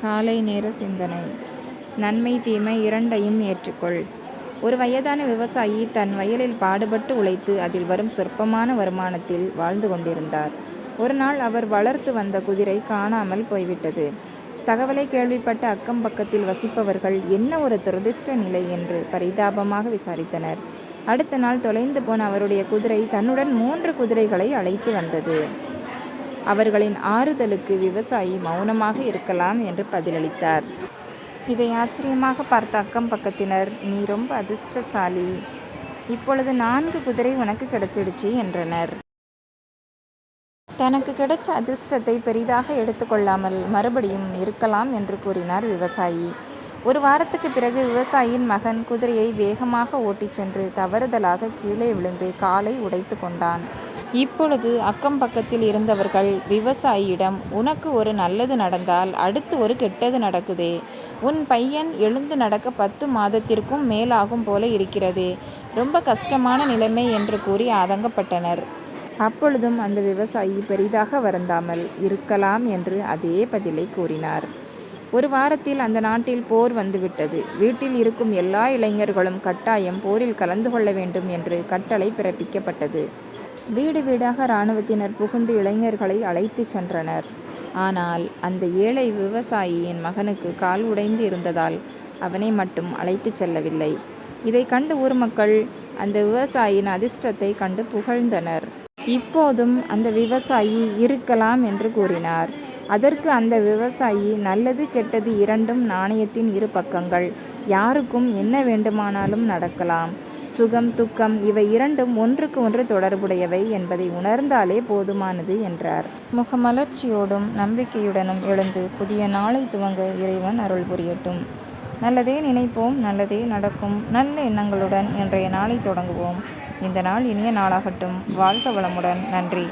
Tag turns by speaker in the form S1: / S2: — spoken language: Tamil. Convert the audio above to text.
S1: காலை நேர சிந்தனை. நன்மை தீமை இரண்டையும் ஏற்றுக்கொள். ஒரு வயதான விவசாயி தன் வயலில் பாடுபட்டு உழைத்து அதில் வரும் சொற்பமான வருமானத்தில் வாழ்ந்து கொண்டிருந்தார். ஒரு நாள் அவர் வளர்த்து வந்த குதிரை காணாமல் போய்விட்டது. தகவலை கேள்விப்பட்ட அக்கம் பக்கத்தில் வசிப்பவர்கள் என்ன ஒரு துரதிர்ஷ்ட நிலை என்று பரிதாபமாக விசாரித்தனர். அடுத்த நாள் தொலைந்து போன அவருடைய குதிரை தன்னுடன் 3 குதிரைகளை அழைத்து வந்தது. அவர்களின் ஆறுதலுக்கு விவசாயி மௌனமாக இருக்கலாம் என்று பதிலளித்தார். இதை ஆச்சரியமாக பார்த்த அக்கம் பக்கத்தினர், நீ ரொம்ப அதிர்ஷ்டசாலி, இப்பொழுது 4 குதிரை உனக்கு கிடைச்சிடுச்சு என்றனர். தனக்கு கிடைச்ச அதிர்ஷ்டத்தை பெரிதாக எடுத்துக்கொள்ளாமல் மறுபடியும் இருக்கலாம் என்று கூறினார் விவசாயி. ஒரு வாரத்துக்கு பிறகு விவசாயியின் மகன் குதிரையை வேகமாக ஓட்டிச் சென்று தவறுதலாக கீழே விழுந்து காலை உடைத்து கொண்டான். இப்பொழுது அக்கம் பக்கத்தில் இருந்தவர்கள் விவசாயியிடம், உனக்கு ஒரு நல்லது நடந்தால் அடுத்து ஒரு கெட்டது நடக்குதே, உன் பையன் எழுந்து நடக்க 10 மாதத்திற்கும் மேலாகும் போல இருக்கிறதே, ரொம்ப கஷ்டமான நிலைமை என்று கூறி ஆதங்கப்பட்டனர். அப்பொழுதும் அந்த விவசாயி பெரிதாக வருந்தாமல் இருக்கலாம் என்று அதே பதிலை கூறினார். ஒரு வாரத்தில் அந்த நாட்டில் போர் வந்துவிட்டது. வீட்டில் இருக்கும் எல்லா இளைஞர்களும் கட்டாயம் போரில் கலந்து கொள்ள வேண்டும் என்று கட்டளை பிறப்பிக்கப்பட்டது. வீடு வீடாக இராணுவத்தினர் புகுந்து இளைஞர்களை அழைத்து சென்றனர். ஆனால் அந்த ஏழை விவசாயியின் மகனுக்கு கால் உடைந்து இருந்ததால் அவனை மட்டும் அழைத்து செல்லவில்லை. இதை கண்டு ஊர் மக்கள் அந்த விவசாயியின் அதிர்ஷ்டத்தை கண்டு புகழ்ந்தனர். இப்போதும் அந்த விவசாயி இருக்கலாம் என்று கூறினார். அதற்கு அந்த விவசாயி, நல்லது கெட்டது இரண்டும் நாணயத்தின் 2 பக்கங்கள், யாருக்கும் என்ன வேண்டுமானாலும் நடக்கலாம். சுகம் துக்கம் இவை இரண்டும் ஒன்றுக்கு ஒன்று தொடர்புடையவை என்பதை உணர்ந்தாலே போதுமானது என்றார். முகமலர்ச்சியோடும் நம்பிக்கையுடனும் எழுந்து புதிய நாளை துவங்க இறைவன் அருள் புரியட்டும். நல்லதே நினைப்போம், நல்லதே நடக்கும். நல்ல எண்ணங்களுடன் இன்றைய நாளை தொடங்குவோம். இந்த நாள் இனிய நாளாகட்டும். வாழ்க வளமுடன். நன்றி.